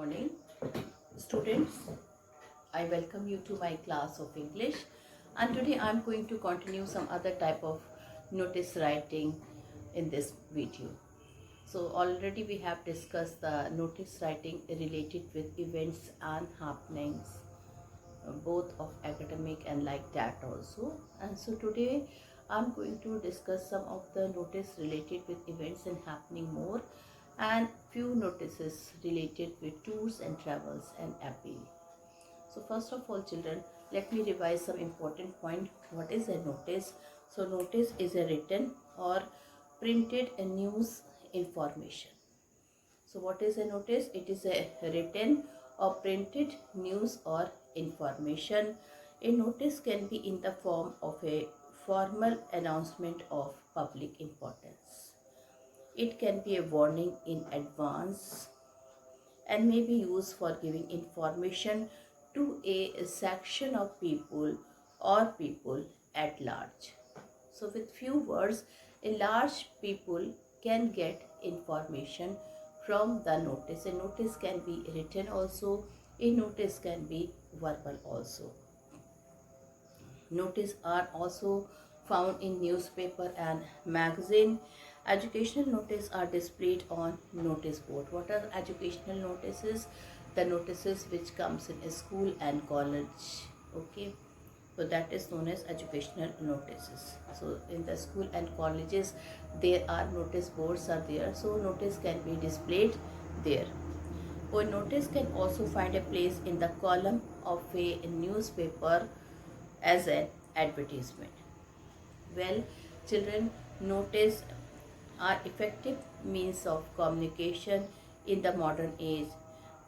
morning, students. I welcome you to my class of English, and today I am going to continue some other type of notice writing in this video. So already we have discussed the notice writing related with events and happenings, both of academic and like that also. And so today I'm going to discuss some of the notice related with events and happening more, and few notices related with tours and travels and appeal. So first of all, children, let me revise some important point. What is a notice? So notice is a written or printed news information. So what is a notice? It is a written or printed news or information. A notice can be in the form of a formal announcement of public importance. It can be a warning in advance and may be used for giving information to a section of people or people at large. So with few words, a large people can get information from the notice. A notice can be written also, a notice can be verbal also. Notice are also found in newspaper and magazine. Educational notice are displayed on notice board. What are educational notices? The notices which comes in a school and college. Okay, so that is known as educational notices. So in the school and colleges there are notice boards are there, so notice can be displayed there. A notice can also find a place in the column of a newspaper as an advertisement. Well, children, notice are effective means of communication in the modern age.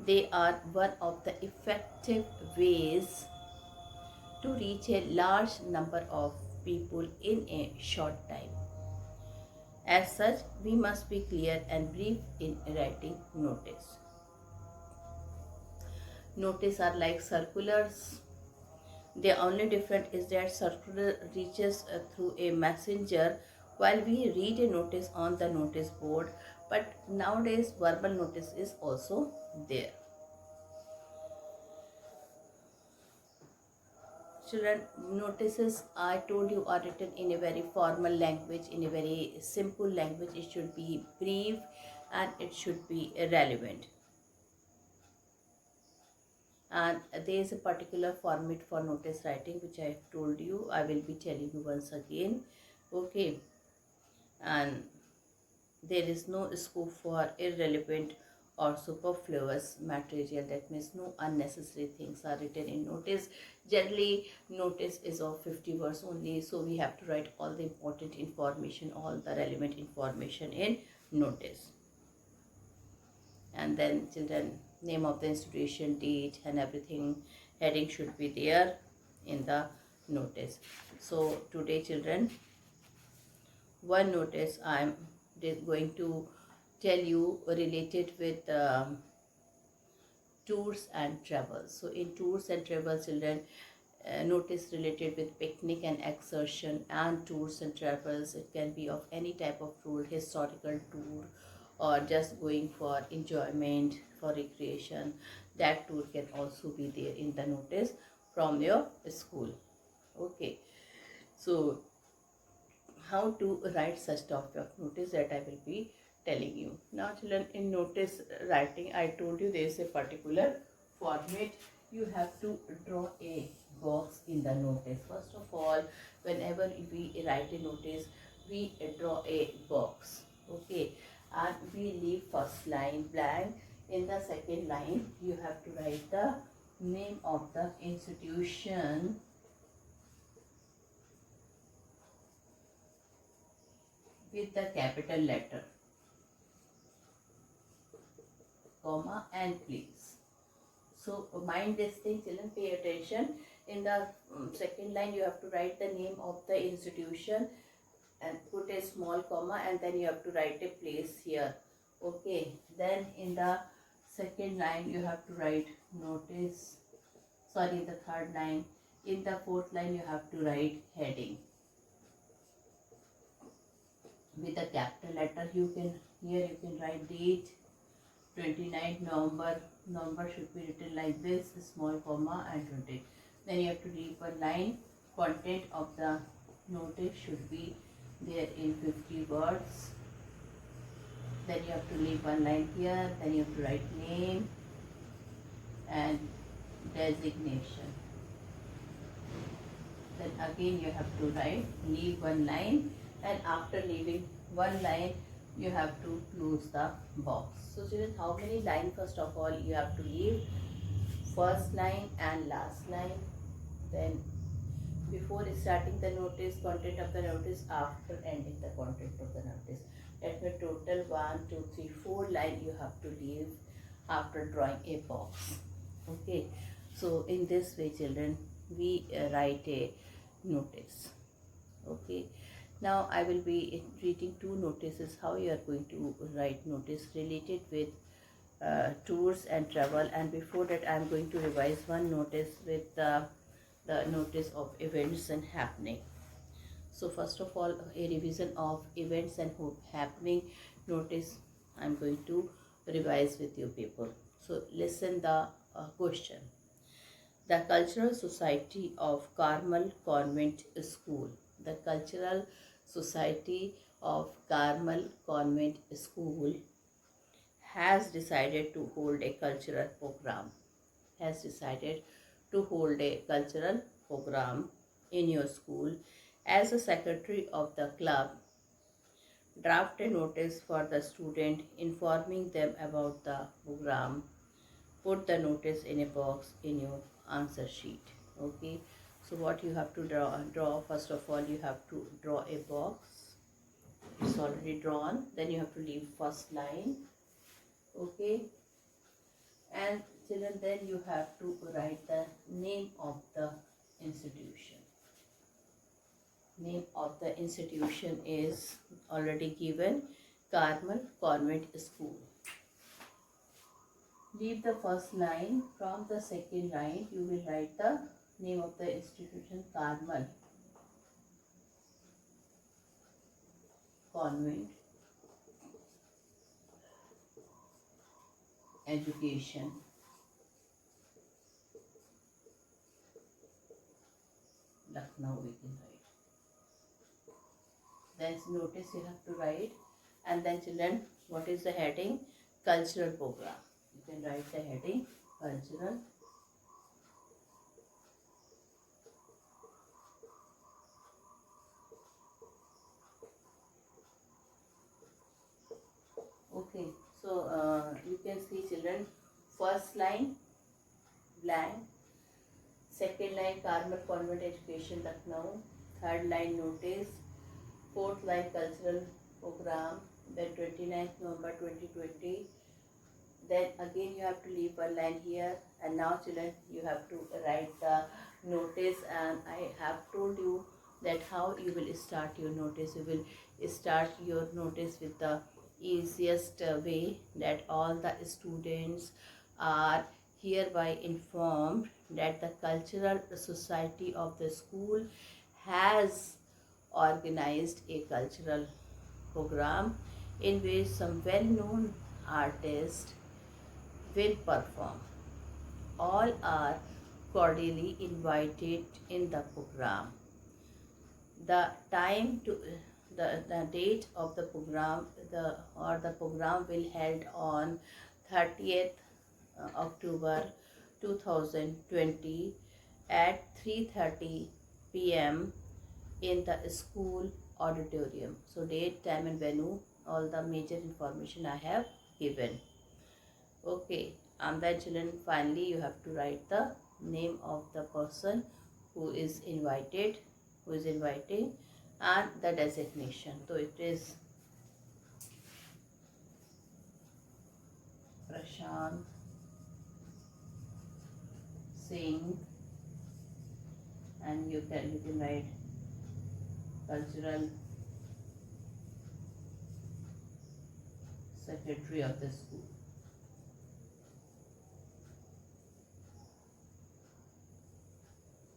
They are one of the effective ways to reach a large number of people in a short time. As such, we must be clear and brief in writing notice. Notice are like circulars. The only difference is that circular reaches through a messenger while we read a notice on the notice board, but nowadays verbal notice is also there. Children, notices I told you are written in a very formal language, in a very simple language. It should be brief and it should be relevant. And there is a particular format for notice writing which I have told you. I will be telling you once again. Okay, and there is no scope for irrelevant or superfluous material. That means no unnecessary things are written in notice. Generally notice is of 50 words only, so we have to write all the important information, all the relevant information in notice. And then children, name of the institution, date and everything, heading should be there in the notice. So today children, one notice I am going to tell you related with tours and travels. So in tours and travels, children, notice related with picnic and excursion and tours and travels. It can be of any type of tour, historical tour or just going for enjoyment, for recreation. That tour can also be there in the notice from your school. Okay, so how to write such type of notice, that I will be telling you. Now children, in notice writing I told you there is a particular format. You have to draw a box in the notice. First of all, whenever we write a notice, we draw a box. Okay, and we leave first line blank. In the second line you have to write the name of the institution with the capital letter, comma and please. So mind this thing children, pay attention. In the second line you have to write the name of the institution and put a small comma, and then you have to write a place here. Okay, then in the second line you have to write notice, sorry, the third line. In the fourth line you have to write heading with a capital letter. You can, here you can write date, 29th November. November should be written like this, small comma and 20. Then you have to leave a line. Content of the notice should be there in 50 words. Then you have to leave one line here. Then you have to write name and designation. Then again you have to leave one line, and after leaving one line you have to close the box. So children, how many lines first of all you have to leave? First line and last line. Then before starting the notice, content of the notice, after ending the content of the notice. That means total 1, 2, 3, 4 lines you have to leave after drawing a box. Okay, so in this way children, we write a notice. Okay, now I will be reading two notices how you are going to write notice related with tours and travel, and before that I am going to revise one notice with the notice of events and happening. So first of all, a revision of events and happening notice I am going to revise with you people. So listen the question. The Cultural Society of Carmel Convent School. The Cultural Society of Carmel Convent School has decided to hold a cultural program. Has decided to hold a cultural program in your school. As a secretary of the club, draft a notice for the student informing them about the program. Put the notice in a box in your answer sheet. Okay, so what you have to draw first of all, you have to draw a box. It's already drawn. Then you have to leave first line. Okay, and children, then you have to write the name of the institution. Name of the institution is already given, Carmel Convent School. Leave the first line. From the second line you will write the name of the institution, Carmel Convent Education. Lucknow we can write. Then notice you have to write, and then children, what is the heading? Cultural program. You can write the heading cultural okay. So you can see children, first line blank, second line Carmel Convent Education Lucknow, third line notice, fourth line cultural program, then 29th November 2020. Then again you have to leave one line here, and now children you have to write the notice, and I have told you that how you will start your notice. You will start your notice with the easiest way, that all the students are hereby informed that the Cultural Society of the school has organized a cultural program in which some well-known artists will perform. All are cordially invited in the program. The time to the date of the program, the program will held on 30th October 2020 at 3:30 p.m. in the school auditorium. So date, time and venue, all the major information I have given. Okay, and then children, finally you have to write the name of the person who is invited, who is inviting, and the designation. So it is Prashant Singh, and you can write cultural secretary of the school.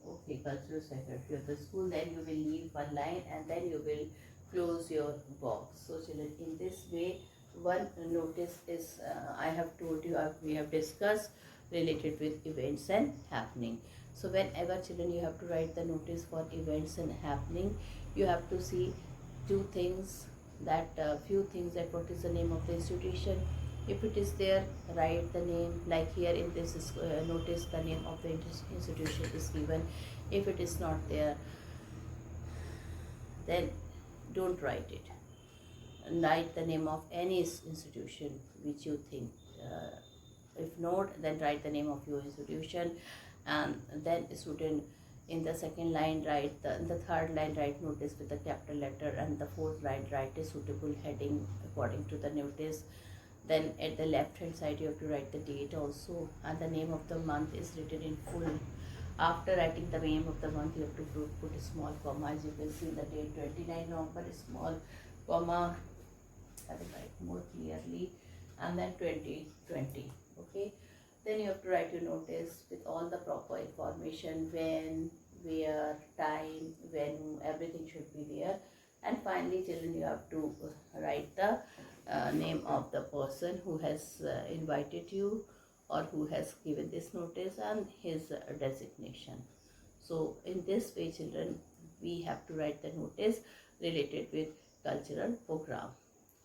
Okay, cultural secretary of the school. Then you will leave one line, and then you will close your box. So children, in this way one notice is I have told you, we have discussed related with events and happening. So whenever children you have to write the notice for events and happening, you have to see two things, that few things, that what is the name of the institution. If it is there, write the name, like here in this notice the name of the institution is given. If it is not there, then don't write it. Write the name of any institution which you think. If not, then write the name of your institution, and then student in the second line write in the third line write notice with the capital letter, and the fourth line write a suitable heading according to the notice. Then at the left hand side you have to write the date also, and the name of the month is written in full. After writing the name of the month, you have to put a small comma. As you can see, the date 29 November, small comma, I will write more clearly, and then 2020. Okay, then you have to write your notice with all the proper information, when, where, time, venue, everything should be there. And finally, children, you have to write the name of the person who has invited you or who has given this notice, and his designation. So in this way, children, we have to write the notice related with cultural program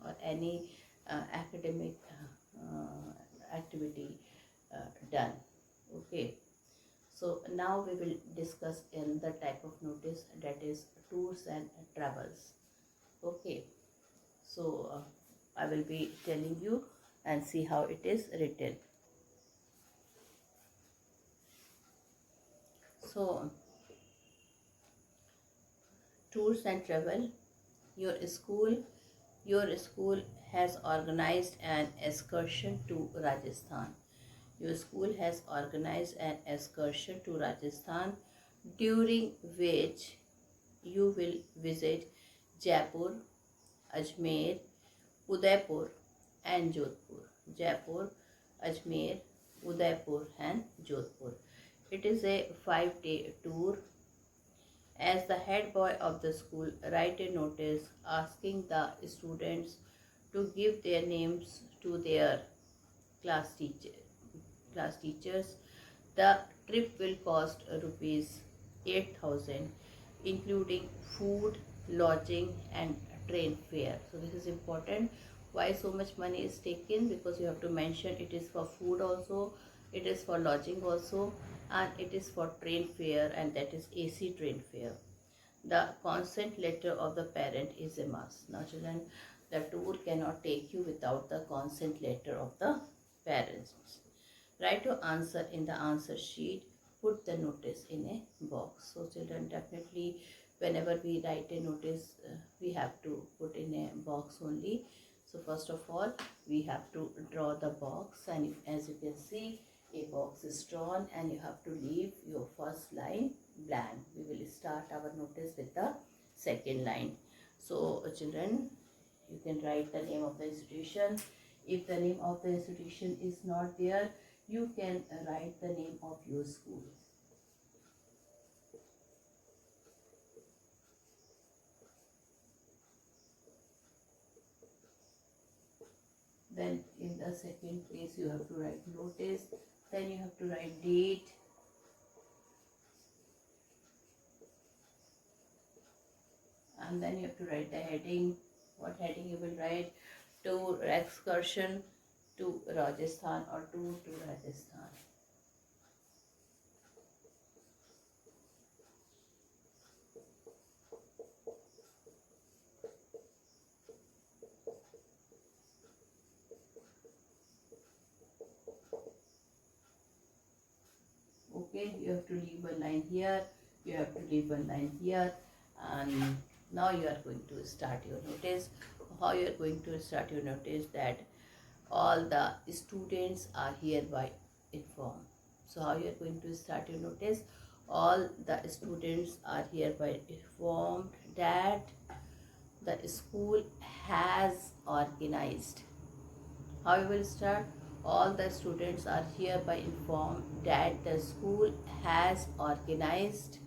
or any academic activity done. Okay, so now we will discuss in the type of notice, that is tours and travels. Okay, so I will be telling you and see how it is written. So tours and travel. Your school has organized an excursion to Rajasthan. Your school has organized an excursion to Rajasthan, during which you will visit Jaipur, Ajmer, Udaipur and Jodhpur. Jaipur, Ajmer, Udaipur and Jodhpur. It is a 5-day tour. As the head boy of the school, write a notice asking the students to give their names to their class teachers. The trip will cost rupees 8,000, including food, lodging and train fare. So this is important. Why so much money is taken? Because you have to mention it is for food also, it is for lodging also, and it is for train fare, and that is AC train fare. The consent letter of the parent is a must. Now children, the tour cannot take you without the consent letter of the parents. Write your answer in the answer sheet. Put the notice in a box. So children, definitely whenever we write a notice, we have to put in a box only. So first of all, we have to draw the box, and as you can see, a box is drawn, and you have to leave your first line blank. We will start our notice with the second line. So children, you can write the name of the institution. If the name of the institution is not there, you can write the name of your school. Then in the second place you have to write notice. Then you have to write date. And then you have to write the heading. What heading you will write? Tour, excursion to Rajasthan, or tour to Rajasthan. Okay, you have to leave one line here, you have to leave one line here, and now you are going to start your notice. How you are going to start your notice? That all the students are hereby informed. So how you are going to start your notice? All the students are hereby informed that the school has organized. How you will start? All the students are hereby informed that the school has organized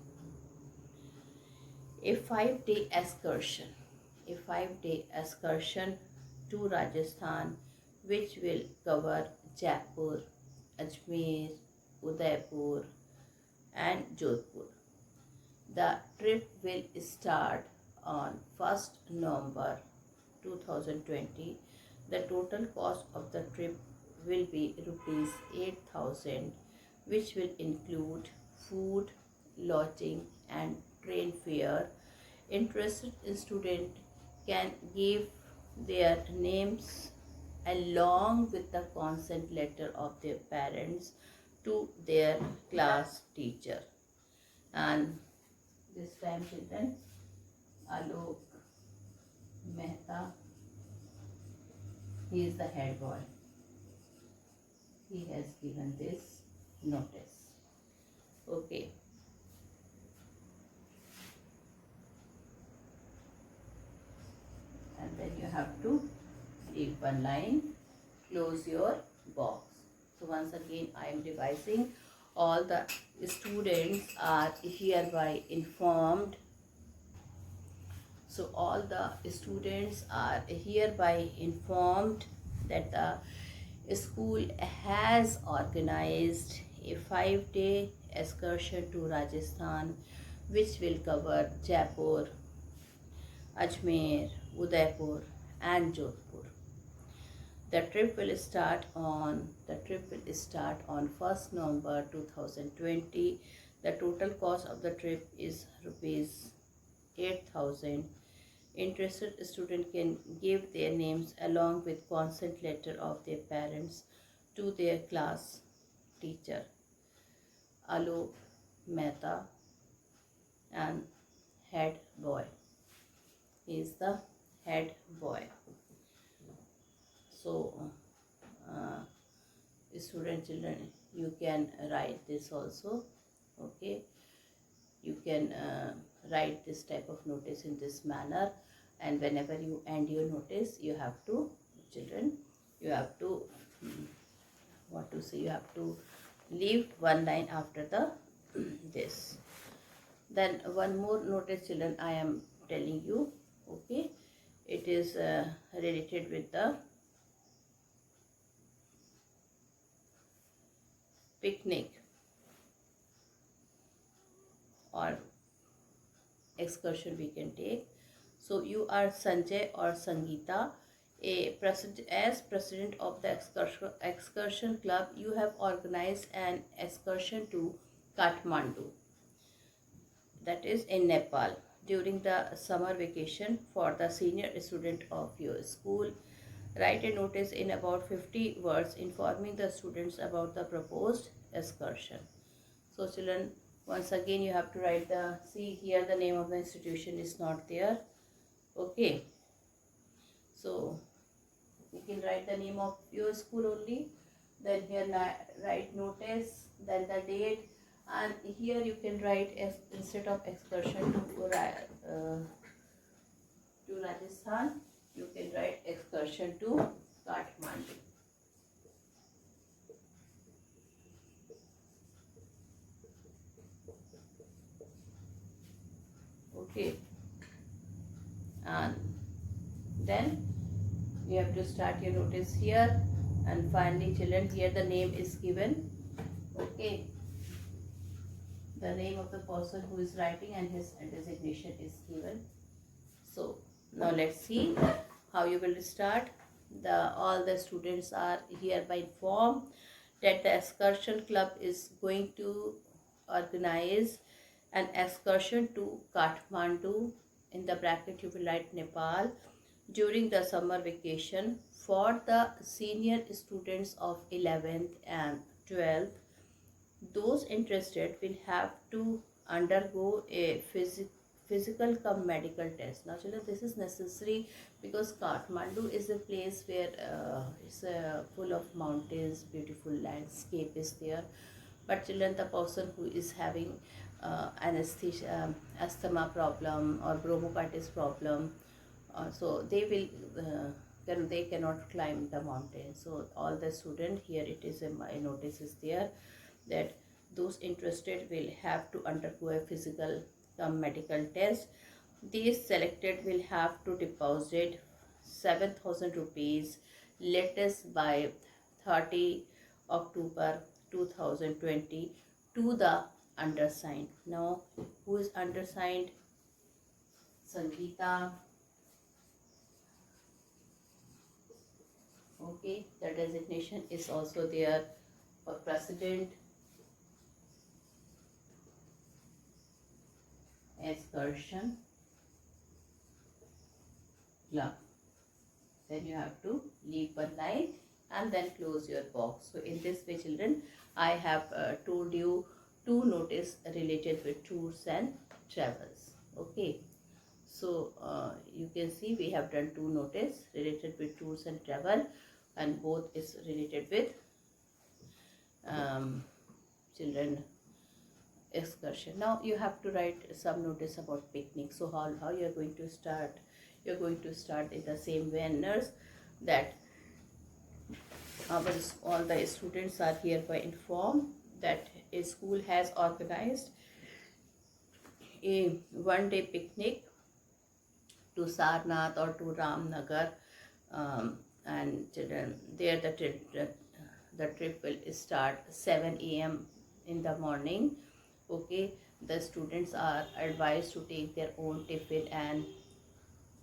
a 5-day excursion. A 5-day excursion to Rajasthan, which will cover Jaipur, Ajmer, Udaipur and Jodhpur. The trip will start on 1st November 2020. The total cost of the trip will be rupees 8,000, which will include food, lodging and train fare. Interested students can give their names along with the consent letter of their parents to their class teacher. And this time children, Alok Mehta, he is the head boy. He has given this notice. Okay. And then you have to leave one line, close your box. So once again I am revising. All the students are hereby informed. So all the students are hereby informed that the school has organized a 5-day excursion to Rajasthan, which will cover Jaipur, Ajmer, Udaipur and Jodhpur. The trip will start on 1st November 2020. The total cost of the trip is rupees 8,000. Interested student can give their names along with consent letter of their parents to their class teacher, Alok Mehta, and head boy. He is the head boy. So student children, you can write this also. Okay, you can write this type of notice in this manner, and whenever you end your notice, you have to, children, you have to you have to leave one line after the this. Then one more notice children I am telling you. Okay, it is related with the picnic or excursion we can take. So you are Sanjay or Sangeeta, as president of the excursion club. You have organized an excursion to Kathmandu, that is in Nepal, during the summer vacation for the senior student of your school. Write a notice in about 50 words informing the students about the proposed excursion. So children, once again you have to write see here the name of the institution is not there. Okay. So you can write the name of your school only. Then here write notice, then the date, and here you can write instead of excursion to Rajasthan, you can write excursion to Kathmandu. Okay, and then you have to start your notice here, and finally children, here the name is given. Okay, the name of the person who is writing and his designation is given. So now let's see how you will start. All the students are hereby informed that the excursion club is going to organize an excursion to Kathmandu, in the bracket you will write Nepal, during the summer vacation for the senior students of 11th and 12th. Those interested will have to undergo a physical come medical test. Now children, this is necessary because Kathmandu is a place where it's full of mountains, beautiful landscape is there. But children, the person who is having anesthesia, asthma problem or bronchitis problem, so they will they cannot climb the mountain. So all the student, here it is a notice is there that those interested will have to undergo a physical medical test. These selected will have to deposit 7,000 rupees latest by 30 October 2020 to the undersigned. Now, who is undersigned? Sangeeta. Okay, the designation is also there for president. Excursion. Yeah. Then you have to leave one line and then close your box. So in this way, children, I have told you two notice related with tours and travels. Okay. So you can see we have done two notice related with tours and travel, and both is related with children excursion. Now you have to write some notice about picnic. So how you are going to start? You are going to start in the same manners that all the students are hereby informed that a school has organized a one-day picnic to Sarnath or to Ramnagar, and there the trip will start 7 a.m. in the morning. Okay, the students are advised to take their own tiffin and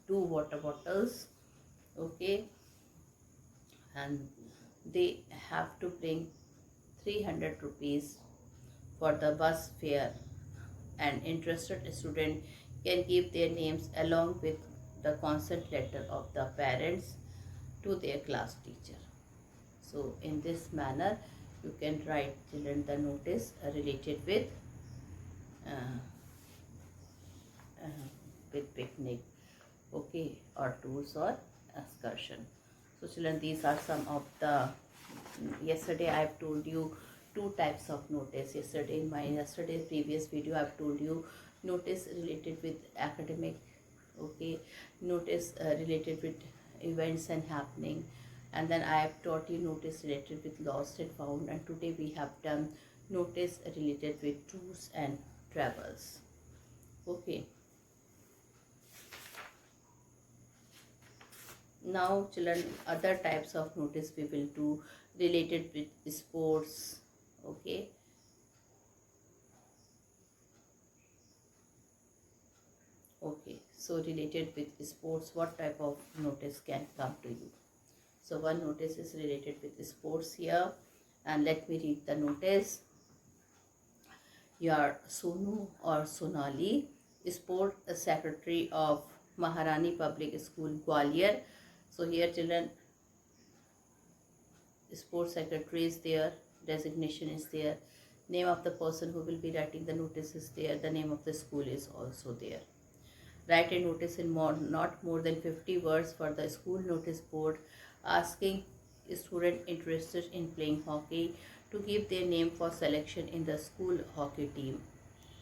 2 water bottles. Okay, and they have to bring 300 rupees for the bus fare, and interested student can give their names along with the consent letter of the parents to their class teacher. So in this manner you can write children the notice related uh, with picnic, okay, or tours or excursion. So children, these are some of the, yesterday I have told you two types of notice. In my yesterday's previous video I have told you notice related with academic, okay, notice related with events and happening, and then I have taught you notice related with lost and found, and today we have done notice related with tours and travels. Okay. Now children, other types of notice we will do related with sports. Okay. Okay, so related with sports, what type of notice can come to you? So one notice is related with sports here, and let me read the notice. Your Sonu or Sonali, sport secretary of Maharani Public School, Gwalior. So here children, sports secretary is there, designation is there, name of the person who will be writing the notice is there, the name of the school is also there. Write a notice in not more than 50 words for the school notice board asking student interested in playing hockey to give their name for selection in the school hockey team.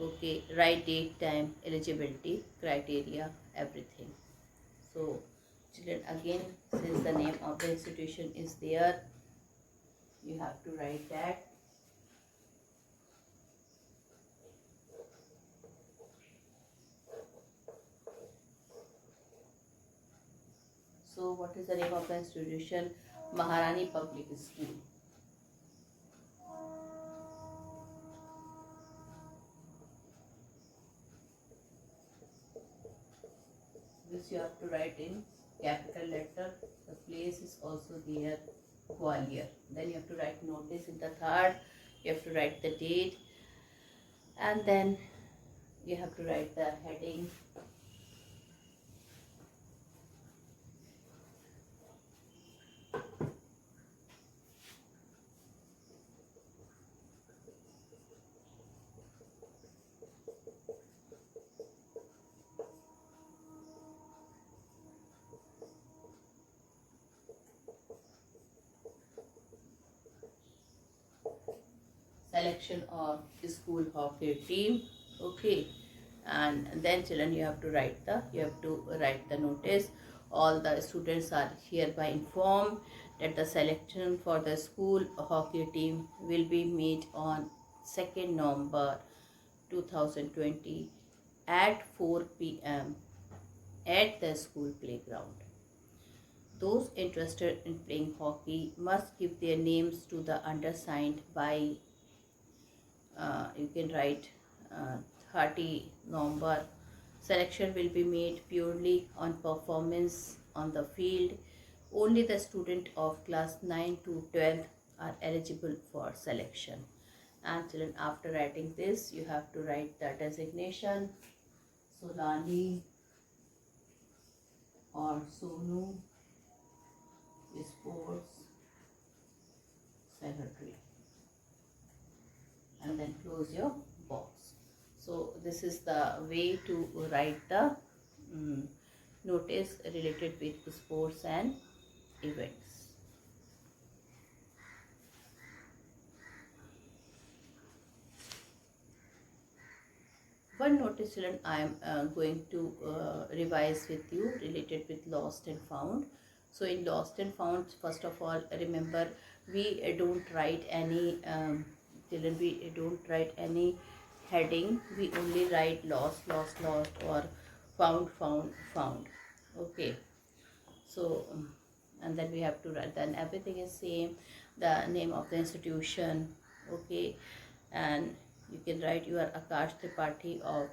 Okay, write date, time, eligibility, criteria, everything. So children, again, since the name of the institution is there, you have to write that. So what is the name of the institution? Maharani Public School. This you have to write in capital letter. The place is also there, Gwalior. Then you have to write notice in the third. You have to write the date, and then you have to write the heading. Selection of school hockey team. Okay, and then children, you have to write the notice. All the students are hereby informed that the selection for the school hockey team will be made on 2nd November 2020 at 4 p.m. at the school playground. those interested in playing hockey must give their names to the undersigned by, you can write, 30 November. Selection will be made purely on performance on the field. Only the student of class 9 to 12 are eligible for selection. And children, after writing this, you have to write the designation, Solani or Sonu, Sports Secretary, and then close your box. So this is the way to write the notice related with sports and events. One notice, children, I am going to revise with you related with lost and found. So in lost and found, first of all, remember, we don't write any, children, we don't write any heading. We only write lost, lost, lost, or found, found, found. Okay. So, and then we have to write, then everything is same, the name of the institution. Okay. And you can write your Akash Tripathi of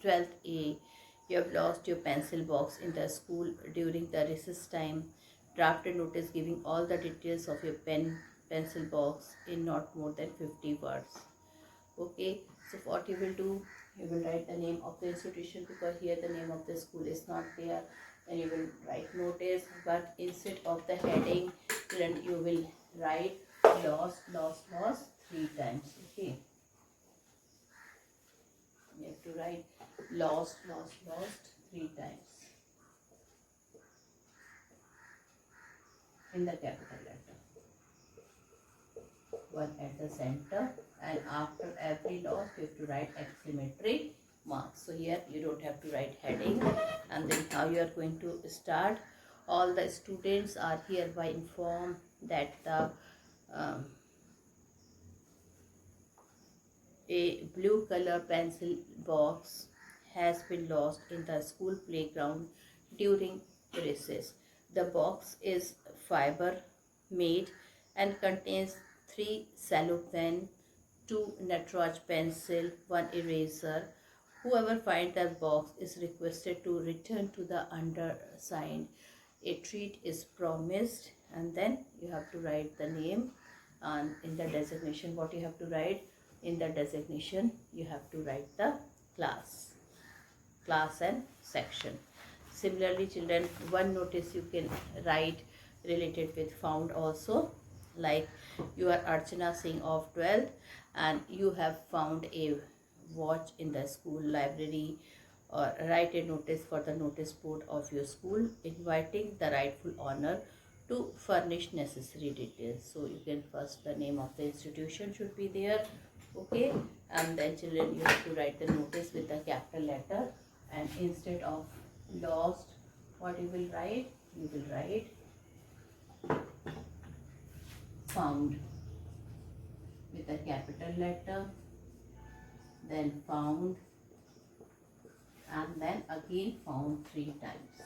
12th A. You have lost your pencil box in the school during the recess time. Draft a notice giving all the details of your pencil box in not more than 50 words. Okay, so what you will do, you will write the name of the institution, because here the name of the school is not there. Then you will write notice, but instead of the heading, then you will write lost, lost, lost 3 times. Okay, you have to write lost, lost, lost 3 times in the capital letter. One at the center, and after every loss you have to write exclamatory marks. So here you don't have to write heading. And then how you are going to start, all the students are hereby informed that the a blue color pencil box has been lost in the school playground during recess. The box is fiber made and contains 3 cello pen, 2 Natraj pencil, 1 eraser. Whoever finds the box is requested to return to the undersigned. A treat is promised, and then you have to write the name. And in the designation, what you have to write? In the designation, you have to write the class and section. Similarly, children, one notice you can write related with found also, like you are Archana Singh of 12th and you have found a watch in the school library, or write a notice for the notice board of your school inviting the rightful owner to furnish necessary details. So you can first, the name of the institution should be there. Okay, and then children, you have to write the notice with the capital letter, and instead of lost, what you will write? You will write found with a capital letter, then found, and then again found 3 times.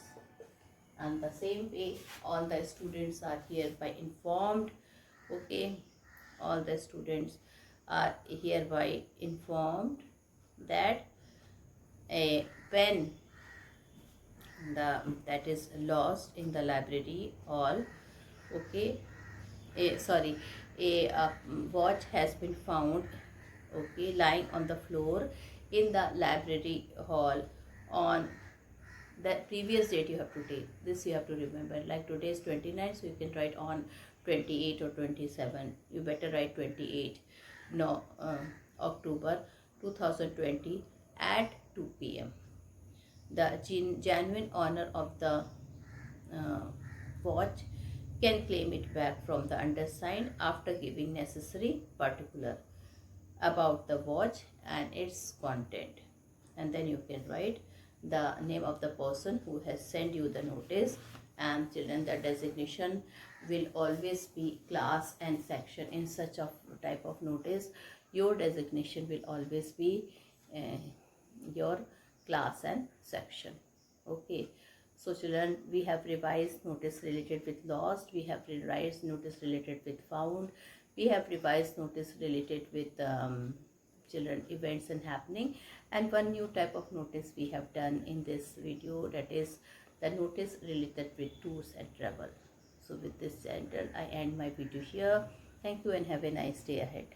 And the same way, all the students are hereby informed. Okay, all the students are hereby informed that a pen that is lost in the library hall. Okay, a watch has been found, okay, lying on the floor in the library hall on the previous date. You have to take this, you have to remember, like today is 29, so you can write on 28 or 27. You better write 28 October 2020 at 2 p.m. The genuine owner of the watch can claim it back from the undersigned after giving necessary particular about the watch and its content. And then you can write the name of the person who has sent you the notice. And children, the designation will always be class and section. In such a type of notice, your designation will always be your class and section. Okay, So children, we have revised notice related with lost, we have revised notice related with found, we have revised notice related with children events and happening, and one new type of notice we have done in this video, that is the notice related with tours and travel. So with this channel, I end my video here. Thank you and have a nice day ahead.